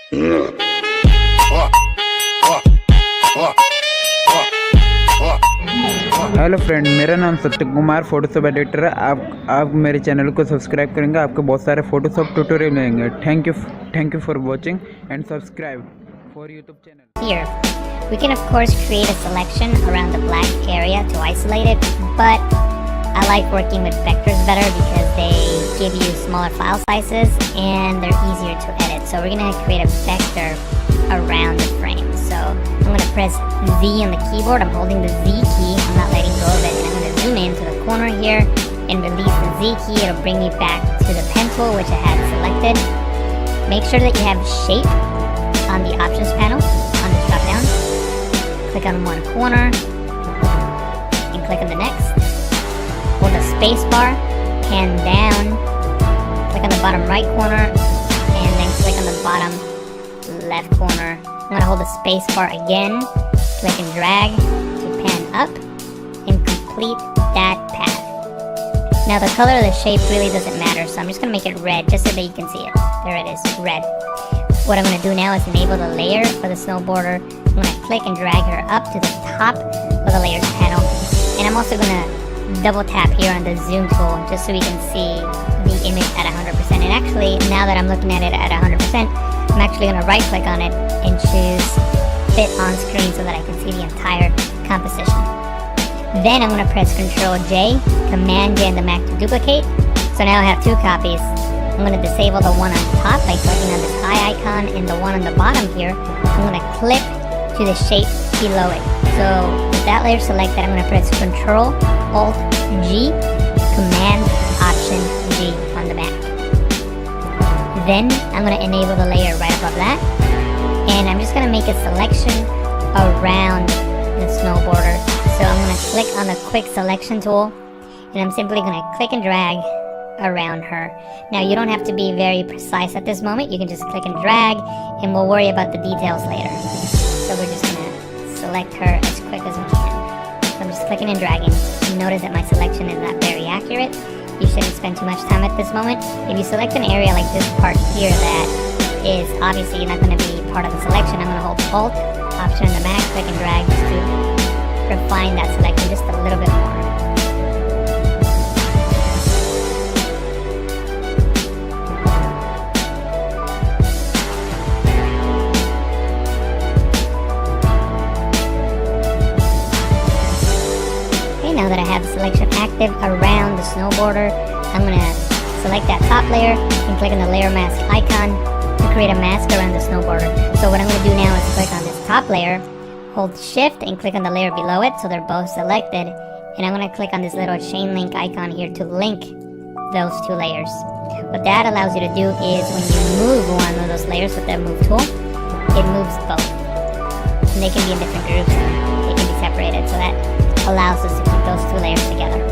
Hello friend, मेरा नाम सत्य कुमार फोटोशॉप एडिटर है। आप मेरे चैनल को सब्सक्राइब करेंगे, आपको बहुत सारे फोटोशॉप ट्यूटोरियल मिलेंगे। Thank you for watching and subscribe for YouTube channel. Here, we can of course create a selection around the black area to isolate it, but I like working with vectors better because they give you smaller file sizes and they're easier to edit. So we're going to create a vector around the frame. So I'm going to press Z on the keyboard. I'm holding the Z key. I'm not letting go of it. And I'm going to zoom in to the corner here and release the Z key. It'll bring me back to the pen tool, which I had selected. Make sure that you have shape on the options panel on this drop down. Click on one corner and click on the next. Hold the space bar, pan down, click on the bottom right corner, and then click on the bottom left corner. I'm going to hold the space bar again, click and drag to pan up, and complete that path. Now the color of the shape really doesn't matter, so I'm just going to make it red just so that you can see it. There it is, red. What I'm going to do now is enable the layer for the snowboarder. I'm going to click and drag her up to the top of the layers panel, and I'm also going to double tap here on the zoom tool just so we can see the image at 100%. And actually, now that I'm looking at it at 100%, I'm actually going to right click on it and choose fit on screen so that I can see the entire composition. Then I'm going to press Ctrl J, Command J on the Mac to duplicate. So now I have two copies. I'm going to disable the one on top by clicking on this eye icon, and the one on the bottom here, I'm going to clip to the shape below it. So with that layer selected, I'm going to press Ctrl Alt G, Command Option G on the Mac. Then I'm going to enable the layer right above that, and I'm just going to make a selection around the snowboarder. So I'm going to click on the quick selection tool, and I'm simply going to click and drag around her. Now you don't have to be very precise at this moment. You can just click and drag, and we'll worry about the details later. So we're just going to select her as quick as we can. So I'm just clicking and dragging. You notice that my selection is not very accurate. You shouldn't spend too much time at this moment. If you select an area like this part here that is obviously not going to be part of the selection, I'm going to hold Alt, Option on the Mac, click and drag just to refine that selection just a little bit more. Now that I have the selection active around the snowboarder, I'm going to select that top layer and click on the layer mask icon to create a mask around the snowboarder. So what I'm going to do now is click on this top layer, hold shift and click on the layer below it so they're both selected, and I'm going to click on this little chain link icon here to link those two layers. What that allows you to do is when you move one of those layers with the move tool, it moves both, and they can be in different groups and they can be separated, so that allows us to keep those two layers together.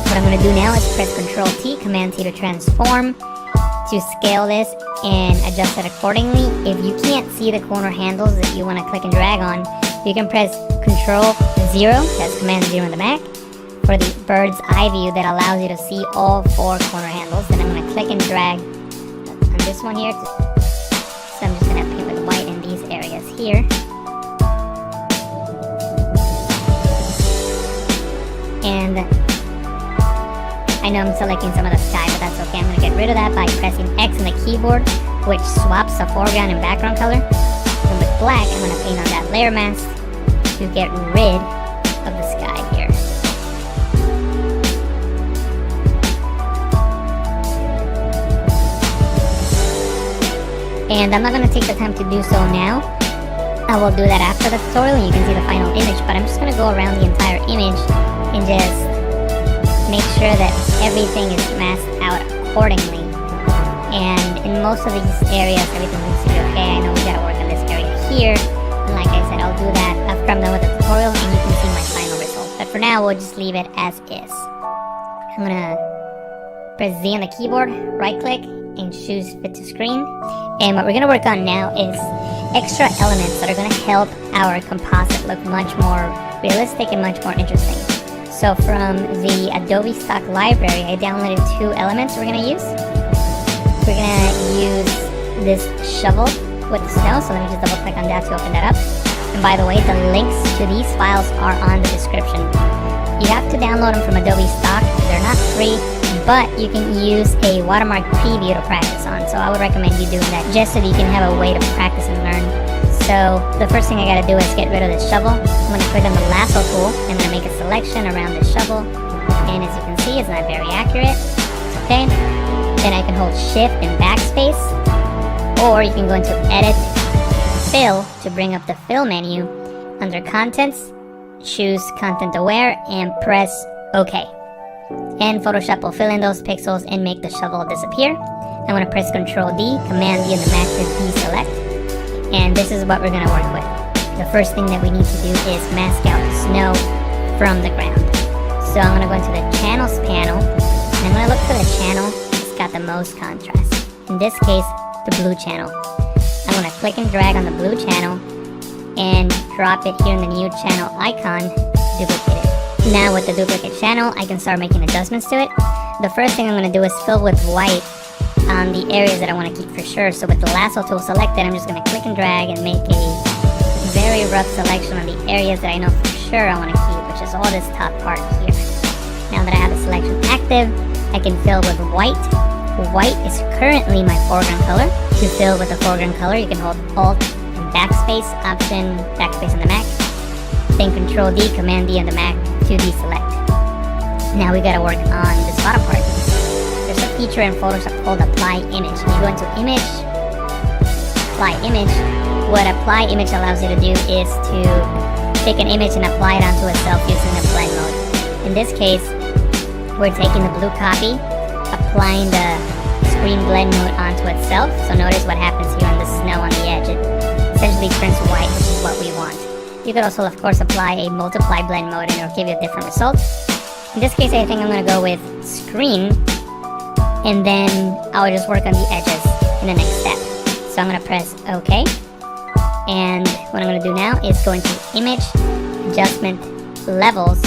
What I'm going to do now is press Ctrl T, Command T to transform, to scale this and adjust it accordingly. If you can't see the corner handles that you want to click and drag on, you can press Ctrl 0, that's Command 0 on the Mac, for the bird's eye view that allows you to see all four corner handles. Then I'm going to click and drag on this one here. So I'm just going to paint with white in these areas here. And I know I'm selecting some of the sky, but that's okay. I'm going to get rid of that by pressing X on the keyboard, which swaps the foreground and background color. And with black, I'm going to paint on that layer mask to get rid of the sky here. And I'm not going to take the time to do so now. I will do that after the tutorial and you can see the final image, but I'm just going to go around the entire image and just make sure that everything is masked out accordingly. And in most of these areas, everything seems to be okay. I know we gotta work on this area here, and like I said, I'll do that after I'm done with the tutorial and you can see my final result. But for now, we'll just leave it as is. I'm gonna press Z on the keyboard, right click, and choose fit to screen. And what we're gonna work on now is extra elements that are gonna help our composite look much more realistic and much more interesting. So from the Adobe stock library, I downloaded two elements we're going to use. We're going to use this shovel with the snow, so let me just double click on that to open that up. And by the way, the links to these files are on the description. You have to download them from Adobe stock. They're not free, but you can use a watermark preview to practice on. So I would recommend you doing that just so that you can have a way to practice and learn. So the first thing I gotta do is get rid of this shovel. I'm gonna click on the lasso tool. I'm gonna make a selection around this shovel. And as you can see, it's not very accurate. It's okay. Then I can hold shift and backspace. Or you can go into edit, fill to bring up the fill menu. Under contents, choose content aware and press OK. And Photoshop will fill in those pixels and make the shovel disappear. I'm going to press Ctrl D, Command D on the Mac to deselect. And this is what we're going to work with. The first thing that we need to do is mask out the snow from the ground. So I'm going to go into the channels panel, and I'm going to look for the channel that's got the most contrast. In this case, the blue channel. I'm going to click and drag on the blue channel and drop it here in the new channel icon, duplicate it. Now with the duplicate channel, I can start making adjustments to it. The first thing I'm going to do is fill with white on the areas that I want to keep for sure. So with the lasso tool selected, I'm just going to click and drag and make a very rough selection on the areas that I know for sure I want to keep, which is all this top part here. Now that I have the selection active, I can fill with white. White is currently my foreground color. To fill with the foreground color, you can hold Alt and Backspace, Option, Backspace on the Mac. Then Control D, Command D on the Mac to deselect. Now we gotta work on this bottom part. There's a feature in Photoshop called Apply Image. You go into Image, Apply Image. What Apply Image allows you to do is to take an image and apply it onto itself using the blend mode. In this case, we're taking the blue copy, applying the screen blend mode onto itself. So notice what happens here on the snow on the edge. It essentially turns white, which is what we want. You could also, of course, apply a multiply blend mode and it'll give you a different result. In this case, I think I'm going to go with screen, and then I'll just work on the edges in the next step. So I'm going to press OK. And what I'm going to do now is go into Image, Adjustment, Levels,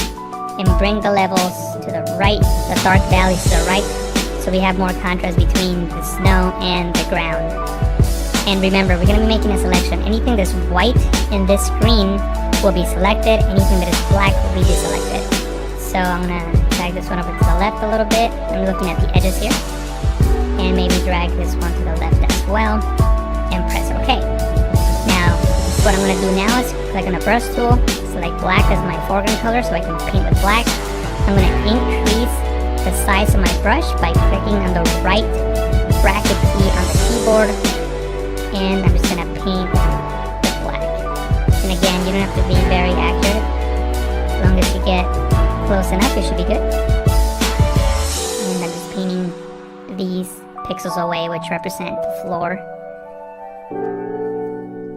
and bring the levels to the right, the dark valleys to the right, so we have more contrast between the snow and the ground. And remember, we're going to be making a selection. Anything that's white in this screen will be selected. Anything that is black will be deselected. So I'm going to drag this one over to the left a little bit. I'm looking at the edges here. And maybe drag this one to the left as well. And press OK. Now, what I'm going to do now is click on the brush tool, select black as my foreground color so I can paint with black. I'm going to increase the size of my brush by clicking on the right bracket key on the keyboard, and I'm just going to paint with black. And again, you don't have to be very accurate. As long as you get close enough, it should be good. And I'm just painting these pixels away, which represent the floor.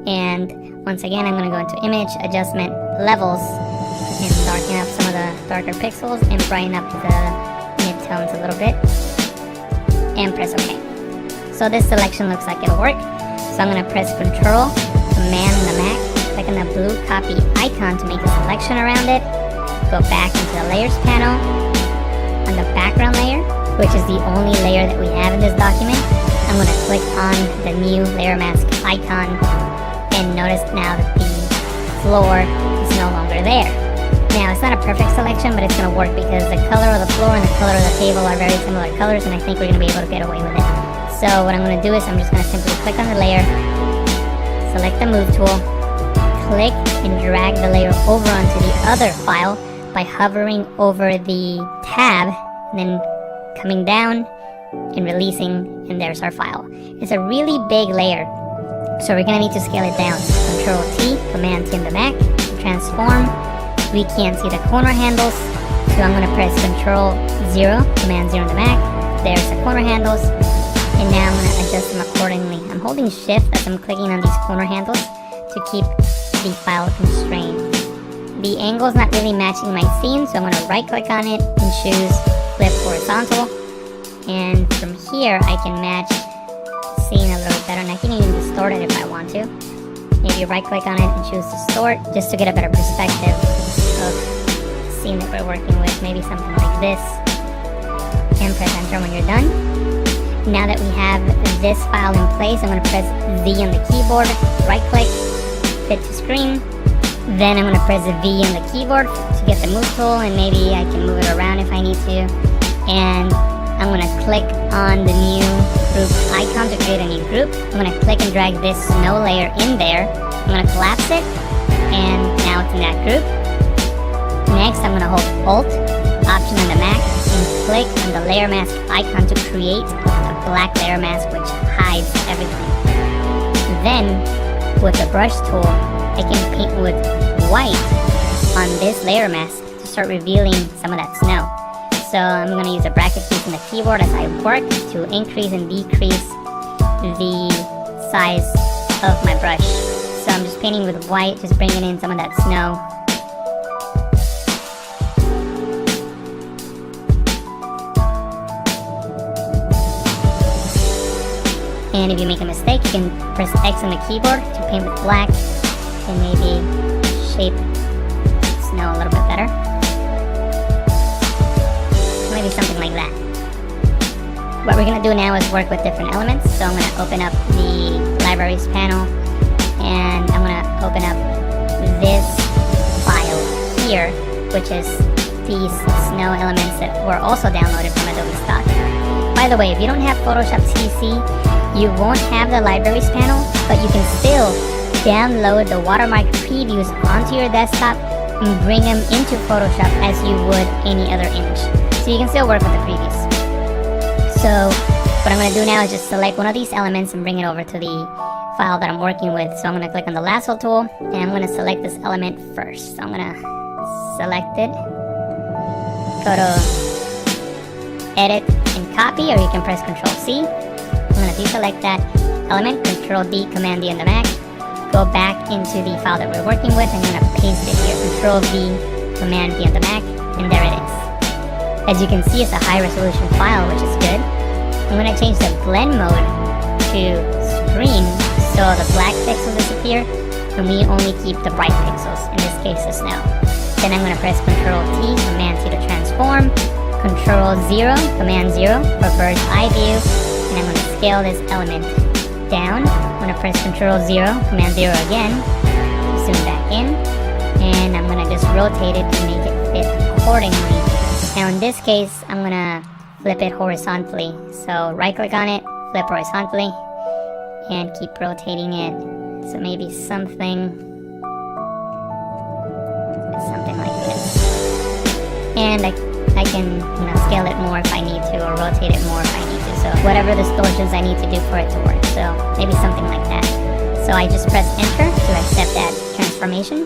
And once again, I'm going to go into Image, Adjustment, Levels, and darken up some of the darker pixels and brighten up the mid-tones a little bit. And press OK. So this selection looks like it'll work. So I'm going to press Control, Command on the Mac, click on the blue copy icon to make a selection around it. Go back into the Layers panel. On the background layer, which is the only layer that we have in this document, I'm going to click on the new layer mask icon. And notice now that the floor is no longer there. Now, it's not a perfect selection, but it's going to work because the color of the floor and the color of the table are very similar colors, and I think we're going to be able to get away with it. So what I'm going to do is I'm just going to simply click on the layer, select the Move tool, click and drag the layer over onto the other file by hovering over the tab, and then coming down and releasing, and there's our file. It's a really big layer, so we're going to need to scale it down. Control T, Command T on the Mac, transform. We can't see the corner handles, so I'm going to press Control 0, Command 0 on the Mac. There's the corner handles, and now I'm going to adjust them accordingly. I'm holding Shift as I'm clicking on these corner handles to keep the file constrained. The angle is not really matching my scene, so I'm going to right click on it and choose Flip Horizontal. And from here, I can match the scene a little better, and I can even distort it if I want to. Maybe right click on it and choose Distort, just to get a better perspective of the scene that we're working with. Maybe something like this. And press Enter when you're done. Now that we have this file in place, I'm going to press V on the keyboard, right click, fit to screen. Then I'm going to press V on the keyboard to get the move tool, and maybe I can move it around if I need to. And I'm going to click on the new group icon to create a new group. I'm going to click and drag this snow layer in there. I'm going to collapse it, and now it's in that group. Next, I'm going to hold Alt, Option on the Mac, and click on the layer mask icon to create a black layer mask which hides everything. Then, with the brush tool, I can paint with white on this layer mask to start revealing some of that snow. So I'm going to use the bracket keys on the keyboard as I work to increase and decrease the size of my brush. So I'm just painting with white, just bringing in some of that snow. And if you make a mistake, you can press X on the keyboard to paint with black and maybe shape snow a little bit better. Maybe something like that. What we're going to do now is work with different elements. So I'm going to open up the libraries panel, and I'm going to open up this file here, which is these snow elements that were also downloaded from Adobe Stock. By the way, if you don't have Photoshop CC, you won't have the libraries panel, but you can still download the watermark previews onto your desktop and bring them into Photoshop as you would any other image. So you can still work with the previews. So what I'm going to do now is just select one of these elements and bring it over to the file that I'm working with. So I'm going to click on the lasso tool, and I'm going to select this element first. So I'm going to select it, go to edit and copy, or you can press Ctrl C. I'm going to deselect that element, Ctrl D, Command D on the Mac, go back into the file that we're working with, and I'm going to paste it here, Ctrl V, Command V on the Mac, and there it is. As you can see, it's a high resolution file, which is good. I'm going to change the blend mode to screen so the black pixels disappear, and we only keep the bright pixels, in this case the snow. Then I'm going to press Ctrl T, Command T to transform, Ctrl 0, Command 0 for bird's eye view, and I'm going to scale this element down. I'm going to press Ctrl 0, Command 0 again, zoom back in, and I'm going to just rotate it to make it fit accordingly. Now in this case, I'm going to flip it horizontally. So right click on it, flip horizontally, and keep rotating it. So maybe something like this. And I can scale it more if I need to, or rotate it more if I need to. So whatever distortions I need to do for it to work. So maybe something like that. So I just press enter to accept that transformation.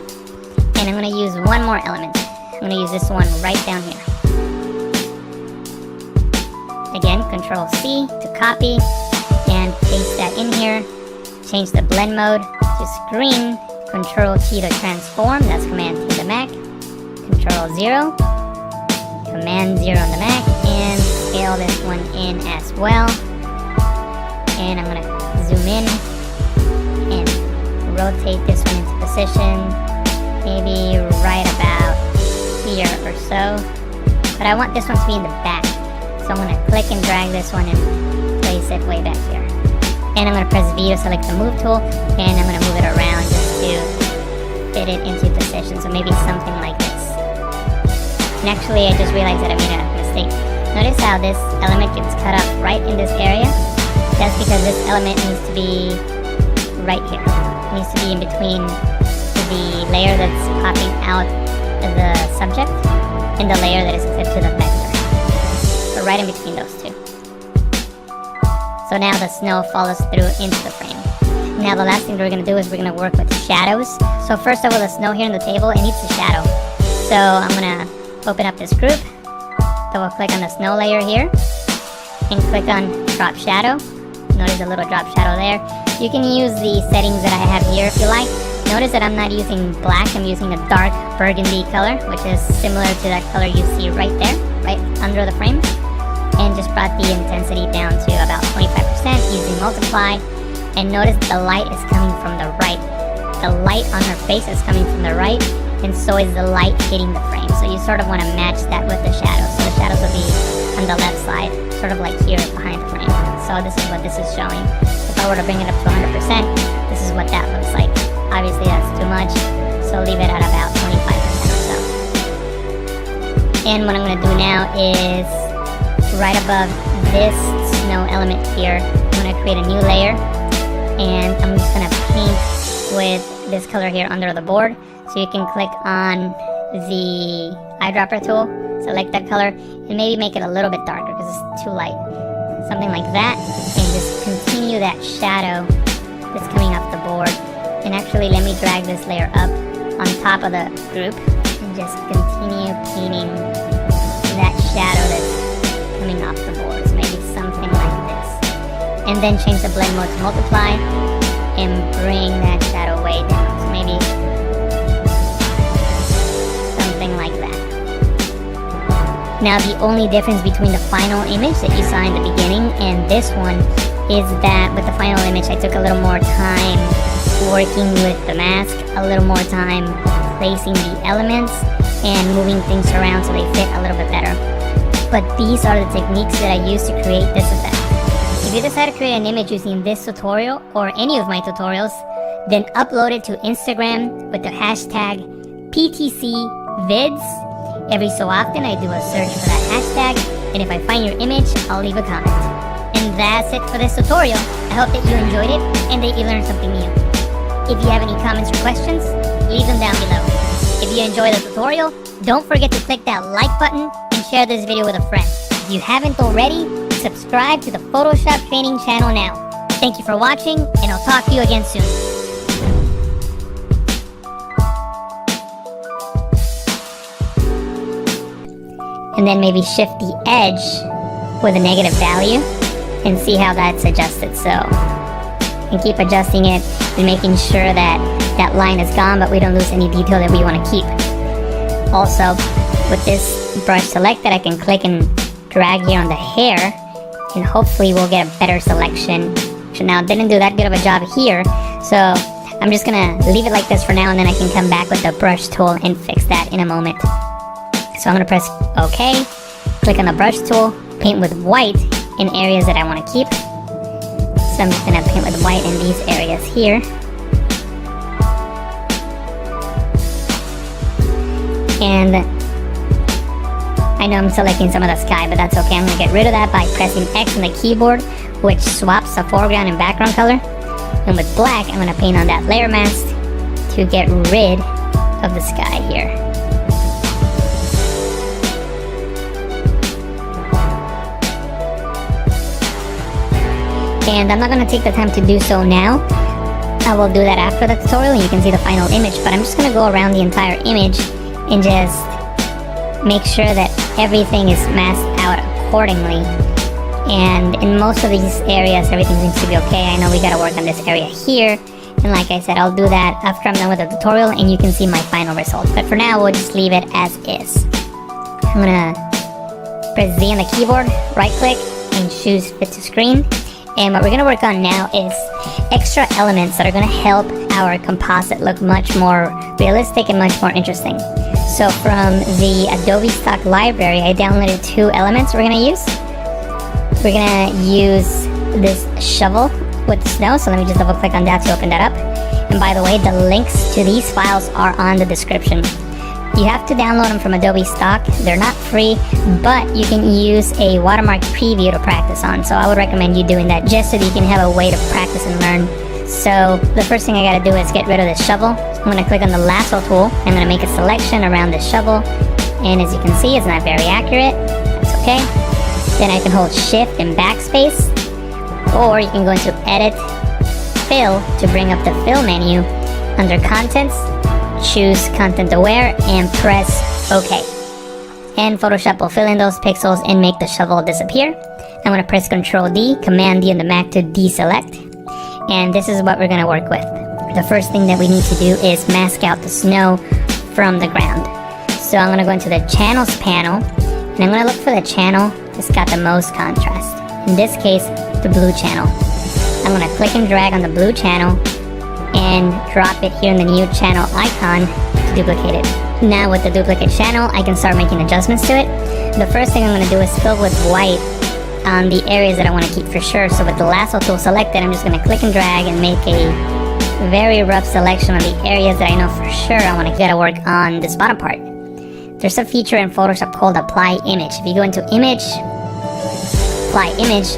And I'm going to use one more element. I'm going to use this one right down here. Again, Ctrl C to copy and paste that in here. Change the blend mode to screen. Ctrl T to transform. That's Command T on the Mac. Ctrl 0. Command 0 on the Mac, and scale this one in as well. And I'm going to zoom in and rotate this one into position, maybe right about here or so. But I want this one to be in the back, so I'm going to click and drag this one and place it way back here. And I'm going to press V to select the move tool, and I'm going to move it around just to fit it into position, so maybe something like this. And actually, I just realized that I made a mistake. Notice how this element gets cut off right in this area? That's because this element needs to be right here. It needs to be in between the layer that's popping out of the subject and the layer that is clipped to the vector. So right in between those two. So now the snow follows through into the frame. Now the last thing that we're going to do is we're going to work with shadows. So first of all, the snow here on the table, it needs a shadow. So I'm going to open up this group, double click on the snow layer here, and click on drop shadow. Notice a little drop shadow there. You can use the settings that I have here if you like. Notice that I'm not using black, I'm using a dark burgundy color, which is similar to that color you see right there, right under the frame. And just brought the intensity down to about 25% using multiply. And notice the light is coming from the right. The light on her face is coming from the right, and so is the light hitting the frame. So you sort of want to match that with the shadows. So the shadows will be on the left side, sort of like here behind the frame. So this is what this is showing. If I were to bring it up to 100%, this is what that looks like. Obviously that's too much, so leave it at about 25% or so. And what I'm going to do now is right above this snow element here, I'm going to create a new layer, and I'm just going to paint with this color here under the board. So you can click on the eyedropper tool, select that color, and maybe make it a little bit darker because it's too light. Something like that, and just continue that shadow that's coming off the board. And actually, let me drag this layer up on top of the group and just continue painting that shadow that's coming off the board. So maybe something like this. And then change the blend mode to multiply and bring that shadow way down. So maybe something like that. Now the only difference between the final image that you saw in the beginning and this one is that with the final image I took a little more time working with the mask, a little more time placing the elements and moving things around so they fit a little bit better. But these are the techniques that I use to create this effect. If you decide to create an image using this tutorial or any of my tutorials, then upload it to Instagram with the hashtag PTCVids. Every so often I do a search for that hashtag, and if I find your image, I'll leave a comment. And that's it for this tutorial. I hope that you enjoyed it and that you learned something new. If you have any comments or questions, leave them down below. If you enjoyed the tutorial, don't forget to click that like button and share this video with a friend. If you haven't already, subscribe to the Photoshop Training channel now. Thank you for watching, and I'll talk to you again soon. And then maybe shift the edge with a negative value and see how that's adjusted. So, and keep adjusting it and making sure that that line is gone, but we don't lose any detail that we want to keep. Also, with this brush selected, I can click and drag here on the hair, and hopefully we'll get a better selection. So now, didn't do that good of a job here, so I'm just gonna leave it like this for now, and then I can come back with the brush tool and fix that in a moment. So I'm going to press OK, click on the brush tool, paint with white in areas that I want to keep. So I'm just going to paint with white in these areas here. And I know I'm selecting some of the sky, but that's okay. I'm going to get rid of that by pressing X on the keyboard, which swaps the foreground and background color. And with black, I'm going to paint on that layer mask to get rid of the sky here. And I'm not going to take the time to do so now. I will do that after the tutorial and you can see the final image, but I'm just going to go around the entire image and just make sure that everything is masked out accordingly. And in most of these areas, everything seems to be okay. I know we got to work on this area here, and like I said, I'll do that after I'm done with the tutorial and you can see my final result. But for now, we'll just leave it as is. I'm going to press Z on the keyboard, right click, and choose Fit to Screen. And what we're going to work on now is extra elements that are going to help our composite look much more realistic and much more interesting. So from the Adobe stock library, I downloaded 2 elements we're going to use. We're going to use this shovel with snow, so let me just double click on that to open that up. And by the way, the links to these files are on the description. You have to download them from Adobe stock. They're not free, but you can use a watermark preview to practice on. So I would recommend you doing that just so that you can have a way to practice and learn. So the first thing I gotta do is get rid of this shovel. I'm gonna click on the lasso tool. I'm gonna make a selection around this shovel. And as you can see, it's not very accurate. That's okay. Then I can hold Shift and Backspace. Or you can go into Edit, Fill to bring up the Fill menu. Under Contents, choose Content Aware and press OK. And Photoshop will fill in those pixels and make the shovel disappear. I'm going to press Ctrl D, Command D on the Mac to deselect. And this is what we're going to work with. The first thing that we need to do is mask out the snow from the ground. So I'm going to go into the Channels panel, and I'm going to look for the channel that's got the most contrast. In this case, the blue channel. I'm going to click and drag on the blue channel and drop it here in the new channel icon to duplicate it. Now with the duplicate channel, I can start making adjustments to it. The first thing I'm going to do is fill with white on the areas that I want to keep for sure. So with the lasso tool selected, I'm just going to click and drag and make a very rough selection on the areas that I know for sure I want to get to work on this bottom part. There's a feature in Photoshop called Apply Image. If you go into Image, Apply Image,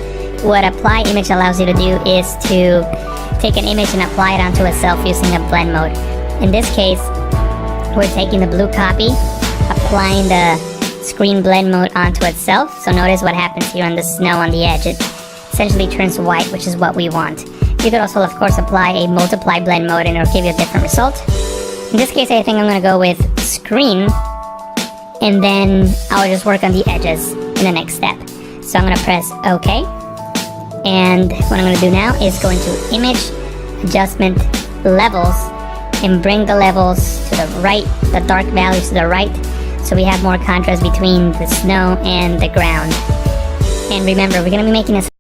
what Apply Image allows you to do is to take an image and apply it onto itself using a blend mode. In this case, we're taking the blue copy, applying the screen blend mode onto itself. So notice what happens here on the snow on the edge. It essentially turns white, which is what we want. You could also, of course, apply a multiply blend mode and it'll give you a different result. In this case, I think I'm going to go with screen, and then I'll just work on the edges in the next step. So I'm going to press OK. And what I'm going to do now is go into Image, Adjustment, Levels, and bring the levels to the right, the dark values to the right, so we have more contrast between the snow and the ground. And remember, we're going to be making a